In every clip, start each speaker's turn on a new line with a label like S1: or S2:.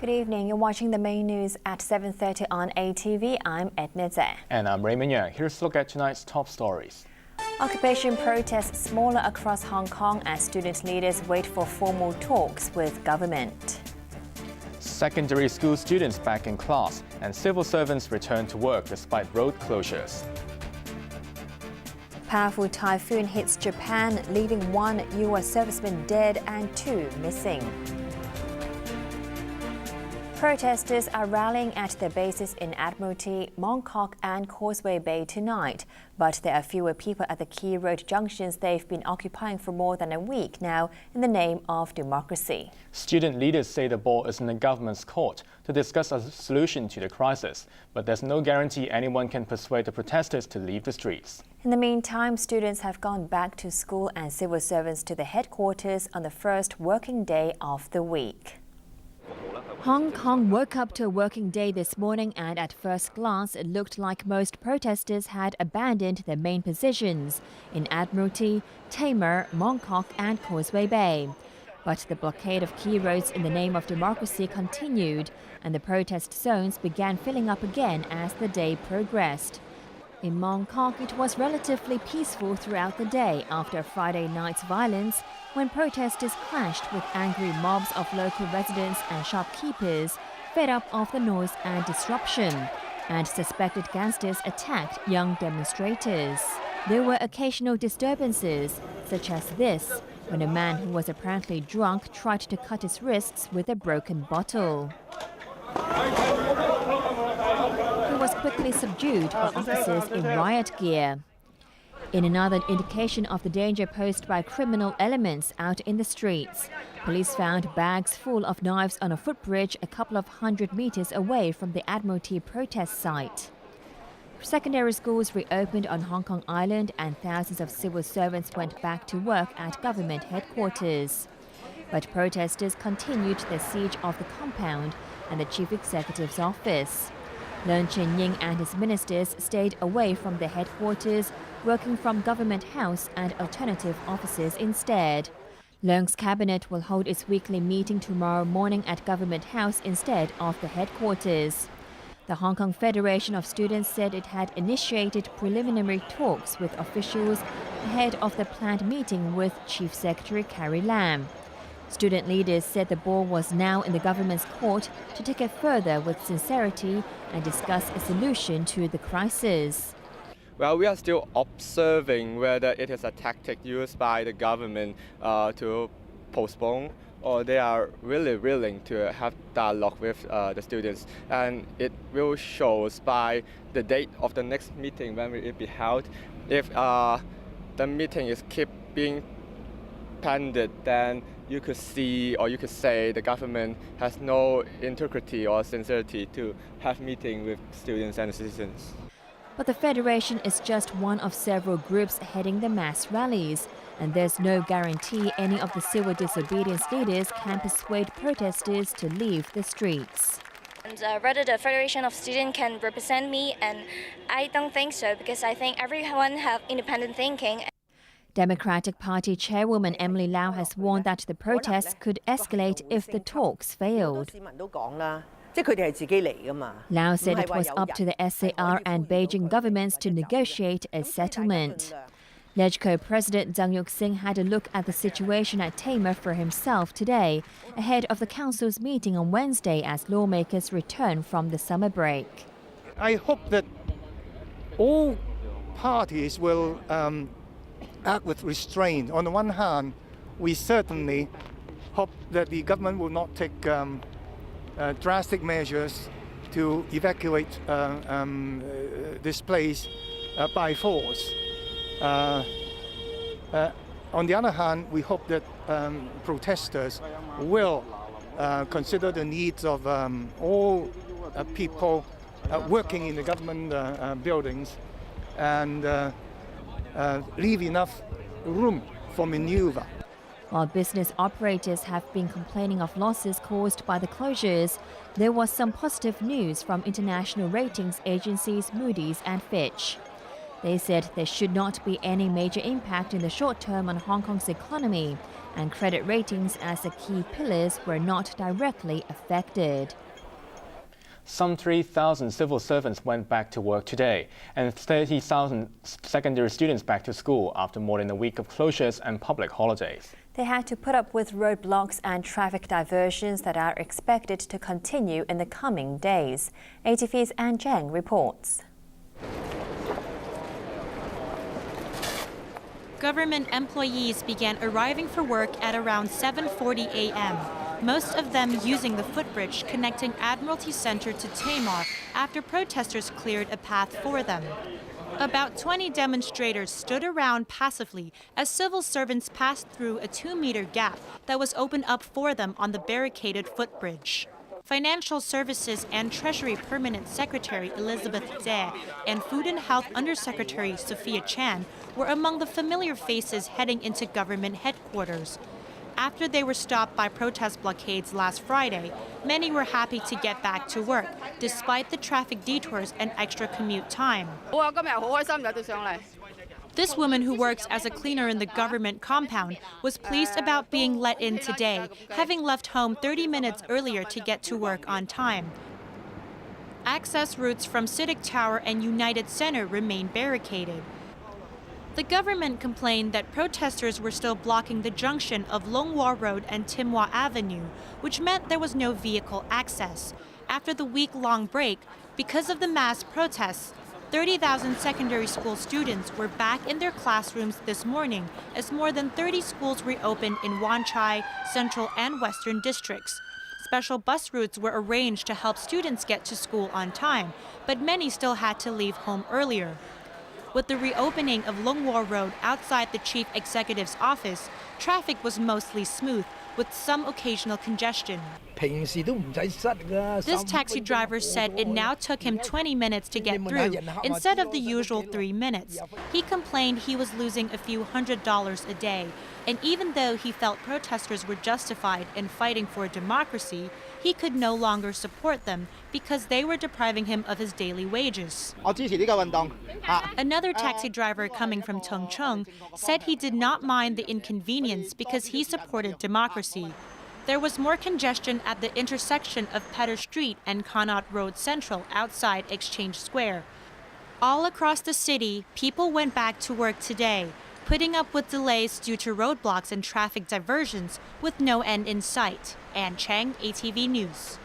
S1: Good evening. You're watching the main news at 7:30 on ATV. I'm Edna Tse.
S2: And I'm Raymond Yeung. Here's a look at tonight's top stories.
S1: Occupation protests smaller across Hong Kong as student leaders wait for formal talks with government.
S2: Secondary school students back in class and civil servants return to work despite road closures.
S1: Powerful typhoon hits Japan, leaving one U.S. serviceman dead and two missing. Protesters are rallying at their bases in Admiralty, Mong Kok and Causeway Bay tonight. But there are fewer people at the key road junctions they've been occupying for more than a week now in the name of democracy.
S2: Student leaders say the ball is in the government's court to discuss a solution to the crisis. But there's no guarantee anyone can persuade the protesters to leave the streets.
S1: In the meantime, students have gone back to school and civil servants to the headquarters on the first working day of the week. Hong Kong woke up to a working day this morning, and at first glance it looked like most protesters had abandoned their main positions in Admiralty, Tamar, Mong Kok and Causeway Bay. But the blockade of key roads in the name of democracy continued, and the protest zones began filling up again as the day progressed. In Mong Kok, it was relatively peaceful throughout the day after Friday night's violence, when protesters clashed with angry mobs of local residents and shopkeepers, fed up of the noise and disruption, and suspected gangsters attacked young demonstrators. There were occasional disturbances, such as this, when a man who was apparently drunk tried to cut his wrists with a broken bottle. He was quickly subdued by officers in riot gear. In another indication of the danger posed by criminal elements out in the streets, police found bags full of knives on a footbridge a couple of hundred meters away from the Admiralty protest site. Secondary schools reopened on Hong Kong Island, and thousands of civil servants went back to work at government headquarters. But protesters continued their siege of the compound and the chief executive's office. Raymond Yeung and his ministers stayed away from the headquarters, working from Government House and alternative offices instead. Leung's cabinet will hold its weekly meeting tomorrow morning at Government House instead of the headquarters. The Hong Kong Federation of Students said it had initiated preliminary talks with officials ahead of the planned meeting with Chief Secretary Carrie Lam. Student leaders said the ball was now in the government's court to take it further with sincerity and discuss a solution to the crisis.
S3: Well, we are still observing whether it is a tactic used by the government to postpone, or they are really willing to have dialogue with the students. And it will show by the date of the next meeting when it will be held. If the meeting is keep being pended, then you could see, or you could say, the government has no integrity or sincerity to have meeting with students and citizens.
S1: But the Federation is just one of several groups heading the mass rallies, and there's no guarantee any of the civil disobedience leaders can persuade protesters to leave the streets.
S4: And whether the Federation of Students can represent me, and I don't think so, because I think everyone have independent thinking.
S1: Democratic Party Chairwoman Emily Lau has warned that the protests could escalate if the talks failed. Lau said it was up to the SAR and Beijing governments to negotiate a settlement. LegCo President Zhang Yuxing had a look at the situation at Tamar for himself today, ahead of the council's meeting on Wednesday as lawmakers return from the summer break.
S5: I hope that all parties will act with restraint. On the one hand, we certainly hope that the government will not take drastic measures to evacuate this place by force. On the other hand, we hope that protesters will consider the needs of all people working in the government buildings and leave enough room for maneuver.
S1: While business operators have been complaining of losses caused by the closures, there was some positive news from international ratings agencies Moody's and Fitch. They said there should not be any major impact in the short term on Hong Kong's economy, and credit ratings as the key pillars were not directly affected.
S2: Some 3,000 civil servants went back to work today, and 30,000 secondary students back to school after more than a week of closures and public holidays.
S6: They had to put up with roadblocks and traffic diversions that are expected to continue in the coming days. ATV's Anne Zheng reports.
S7: Government employees began arriving for work at around 7:40 a.m., most of them using the footbridge connecting Admiralty Centre to Tamar after protesters cleared a path for them. About 20 demonstrators stood around passively as civil servants passed through a 2-meter gap that was opened up for them on the barricaded footbridge. Financial Services and Treasury Permanent Secretary Elizabeth Tse and Food and Health Undersecretary Sophia Chan were among the familiar faces heading into government headquarters. After they were stopped by protest blockades last Friday, many were happy to get back to work, despite the traffic detours and extra commute time. This woman, who works as a cleaner in the government compound, was pleased about being let in today, having left home 30 minutes earlier to get to work on time. Access routes from Civic Tower and United Center remain barricaded. The government complained that protesters were still blocking the junction of Long Wah Road and Tim Wah Avenue, which meant there was no vehicle access. After the week-long break, because of the mass protests, 30,000 secondary school students were back in their classrooms this morning as more than 30 schools reopened in Wan Chai, Central and Western districts. Special bus routes were arranged to help students get to school on time, but many still had to leave home earlier. With the reopening of Long Wah Road outside the chief executive's office, traffic was mostly smooth, with some occasional congestion. This taxi driver said it now took him 20 minutes to get through instead of the usual 3 minutes. He complained he was losing a few $100s a day, and even though he felt protesters were justified in fighting for democracy, he could no longer support them because they were depriving him of his daily wages. Another taxi driver coming from Tung Chung said he did not mind the inconvenience because he supported democracy. There was more congestion at the intersection of Pedder Street and Connaught Road Central outside Exchange Square. All across the city, people went back to work today, putting up with delays due to roadblocks and traffic diversions with no end in sight. Anne Cheng, ATV News.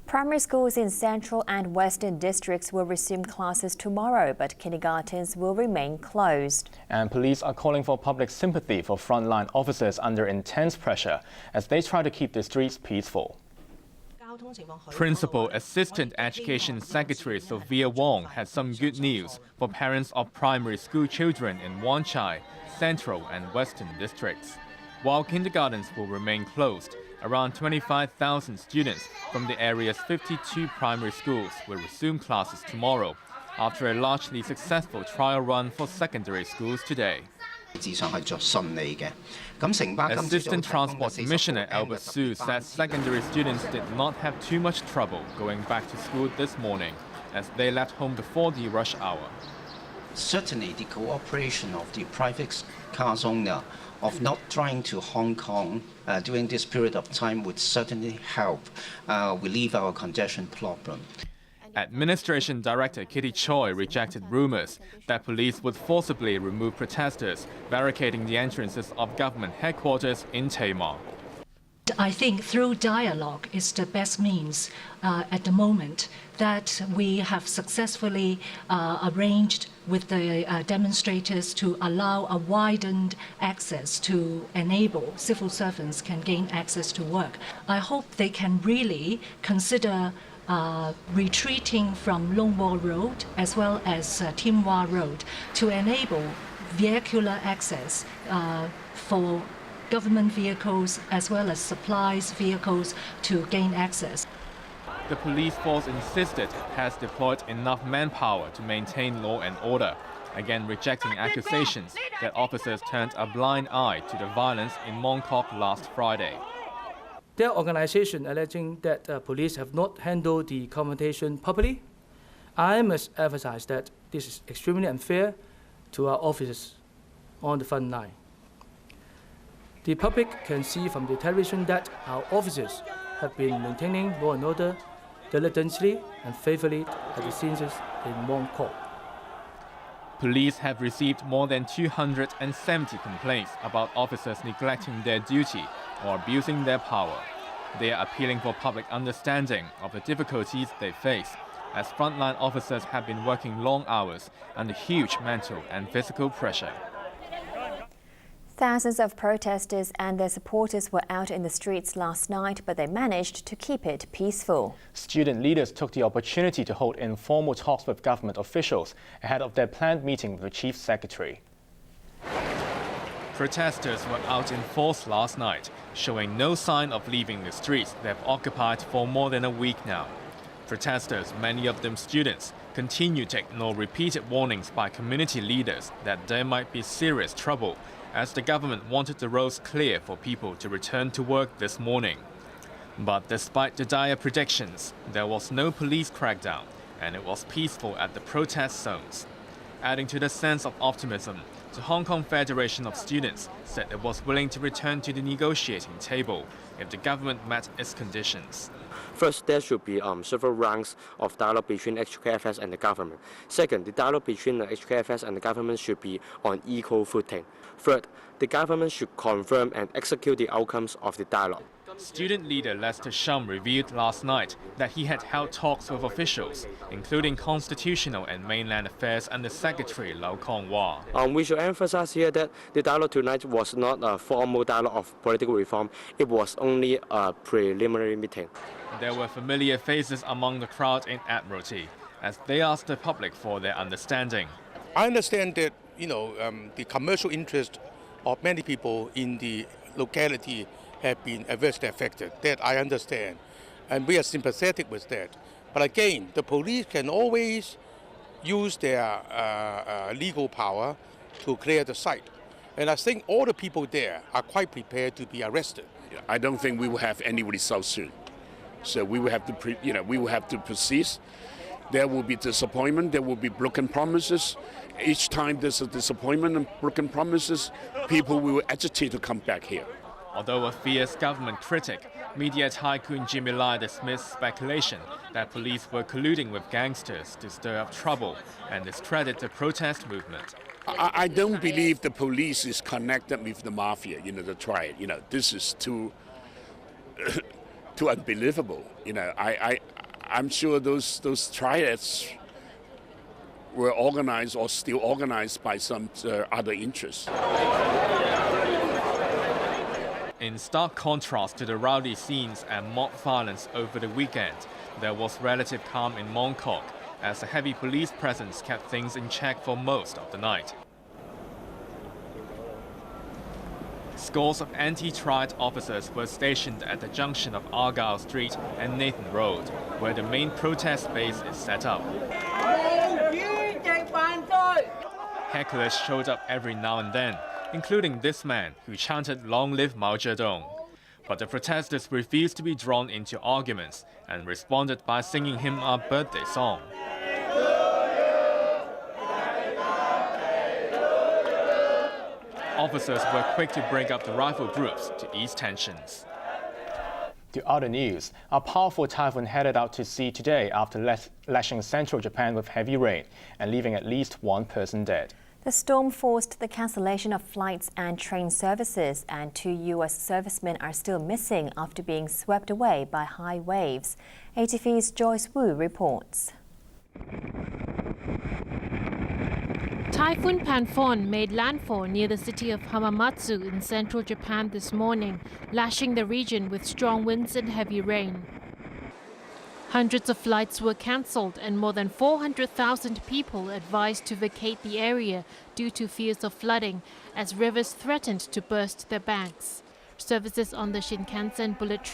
S6: Primary schools in Central and Western districts will resume classes tomorrow, but kindergartens will remain closed.
S2: And police are calling for public sympathy for frontline officers under intense pressure as they try to keep the streets peaceful.
S8: Principal Assistant Education Secretary Sophia Wong had some good news for parents of primary school children in Wan Chai, Central and Western districts. While kindergartens will remain closed, around 25,000 students from the area's 52 primary schools will resume classes tomorrow after a largely successful trial run for secondary schools today. Assistant Transport Commissioner Albert Su said secondary students did not have too much trouble going back to school this morning as they left home before the rush hour.
S9: Certainly the cooperation of the private cars owner of not trying to Hong Kong during this period of time would certainly help relieve our congestion problem.
S8: Administration Director Kitty Choi rejected rumors that police would forcibly remove protesters, barricading the entrances of government headquarters in Tamar.
S10: I think through dialogue is the best means at the moment that we have successfully arranged with the demonstrators to allow a widened access to enable civil servants can gain access to work. I hope they can really consider retreating from Long Wah Road as well as Tim Wah Road to enable vehicular access for government vehicles as well as supplies vehicles to gain access.
S8: The police force insisted it has deployed enough manpower to maintain law and order, again rejecting accusations that officers turned a blind eye to the violence in Mong Kok last Friday.
S11: There are organizations alleging that police have not handled the confrontation properly, I must emphasize that this is extremely unfair to our officers on the front line. The public can see from the television that our officers have been maintaining law and order diligently and faithfully at the scenes in Mongkok.
S8: Police have received more than 270 complaints about officers neglecting their duty or abusing their power. They are appealing for public understanding of the difficulties they face, as frontline officers have been working long hours under huge mental and physical pressure.
S6: Thousands of protesters and their supporters were out in the streets last night, but they managed to keep it peaceful.
S2: Student leaders took the opportunity to hold informal talks with government officials ahead of their planned meeting with the Chief Secretary.
S8: Protesters were out in force last night, showing no sign of leaving the streets they've occupied for more than a week now. Protesters, many of them students, continue to ignore repeated warnings by community leaders that there might be serious trouble, as the government wanted the roads clear for people to return to work this morning. But despite the dire predictions, there was no police crackdown, and it was peaceful at the protest zones. Adding to the sense of optimism, the Hong Kong Federation of Students said it was willing to return to the negotiating table if the government met its conditions.
S12: First, there should be several rounds of dialogue between HKFS and the government. Second, the dialogue between the HKFS and the government should be on equal footing. Third, the government should confirm and execute the outcomes of the dialogue.
S8: Student leader Lester Shum revealed last night that he had held talks with officials, including Constitutional and Mainland Affairs Under Secretary Lau Kong Wah.
S12: We should emphasize here that the dialogue tonight was not a formal dialogue of political reform. It was only a preliminary meeting.
S8: There were familiar faces among the crowd in Admiralty, as they asked the public for their understanding.
S13: I understand that, the commercial interest of many people in the locality have been adversely affected. That I understand, and we are sympathetic with that. But again, the police can always use their legal power to clear the site. And I think all the people there are quite prepared to be arrested.
S14: I don't think we will have any results soon. So we will have to, we will have to persist. There will be disappointment. There will be broken promises. Each time there's a disappointment and broken promises, people will agitate to come back here.
S8: Although a fierce government critic, media tycoon Jimmy Lai dismissed speculation that police were colluding with gangsters to stir up trouble and discredit the protest movement.
S14: I don't believe the police is connected with the mafia, the triad. This is too unbelievable. I'm sure those triads were organized or still organized by some other interests.
S8: In stark contrast to the rowdy scenes and mob violence over the weekend, there was relative calm in Mongkok, as a heavy police presence kept things in check for most of the night. Scores of anti-triad officers were stationed at the junction of Argyle Street and Nathan Road, where the main protest base is set up. Hecklers showed up every now and then, including this man who chanted "Long live Mao Zedong." But the protesters refused to be drawn into arguments and responded by singing him a birthday song. Officers were quick to break up the rival groups to ease tensions.
S2: To other news, a powerful typhoon headed out to sea today after lashing central Japan with heavy rain and leaving at least one person dead.
S6: The storm forced the cancellation of flights and train services, and 2 U.S. servicemen are still missing after being swept away by high waves. ATV's Joyce Wu reports.
S15: Typhoon Panfon made landfall near the city of Hamamatsu in central Japan this morning, lashing the region with strong winds and heavy rain. Hundreds of flights were cancelled and more than 400,000 people advised to vacate the area due to fears of flooding as rivers threatened to burst their banks. Services on the Shinkansen bullet train